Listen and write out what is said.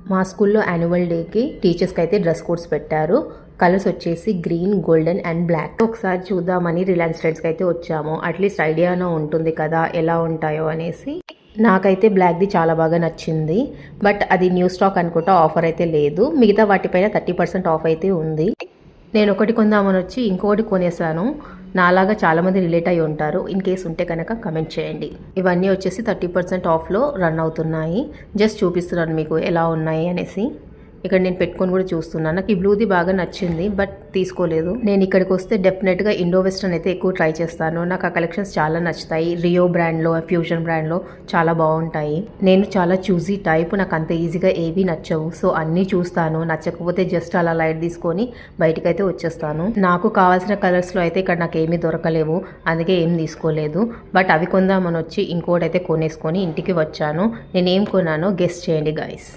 మా స్కూల్లో యాన్యువల్ డేకి టీచర్స్కి అయితే డ్రెస్ కోడ్స్ పెట్టారు. కలర్స్ వచ్చేసి గ్రీన్, గోల్డెన్ అండ్ బ్లాక్. ఒకసారి చూద్దామని రిలయన్స్ ట్రెండ్స్కి అయితే వచ్చాము. అట్లీస్ట్ ఐడియానో ఉంటుంది కదా ఎలా ఉంటాయో అనేసి. నాకైతే బ్లాక్ది చాలా బాగా నచ్చింది. బట్ అది న్యూ స్టాక్ అనుకుంటా, ఆఫర్ అయితే లేదు. మిగతా వాటిపైన 30% ఆఫ్ అయితే ఉంది. నేను ఒకటి కొందామని వచ్చి ఇంకొకటి కొనేసాను. నాలాగా చాలామంది రిలేట్ అయి ఉంటారు. ఇన్ కేస్ ఉంటే కనుక కమెంట్ చేయండి. ఇవన్నీ వచ్చేసి 30% ఆఫ్లో రన్ అవుతున్నాయి. జస్ట్ చూపిస్తున్నాను మీకు ఎలా ఉన్నాయి అనేసి. ఇక్కడ నేను పెట్టుకొని కూడా చూస్తున్నాను. నాకు ఈ బ్లూది బాగా నచ్చింది బట్ తీసుకోలేదు. నేను ఇక్కడికి వస్తే డెఫినెట్గా ఇండో వెస్టర్న్ అయితే ఎక్కువ ట్రై చేస్తాను. నాకు ఆ కలెక్షన్స్ చాలా నచ్చుతాయి. రియో బ్రాండ్లో, ఫ్యూజన్ బ్రాండ్లో చాలా బాగుంటాయి. నేను చాలా చూజీ టైప్. నాకు అంత ఈజీగా ఏవి నచ్చవు. సో అన్నీ చూస్తాను. నచ్చకపోతే జస్ట్ అలా లైట్ తీసుకొని బయటకైతే వచ్చేస్తాను. నాకు కావాల్సిన కలర్స్లో అయితే ఇక్కడ నాకు ఏమీ దొరకలేవు. అందుకే ఏం తీసుకోలేదు. బట్ అవి కొందామని వచ్చి ఇంకోటి అయితే కొనేసుకొని ఇంటికి వచ్చాను. నేను ఏం కొన్నానో గెస్ చేయండి గైస్.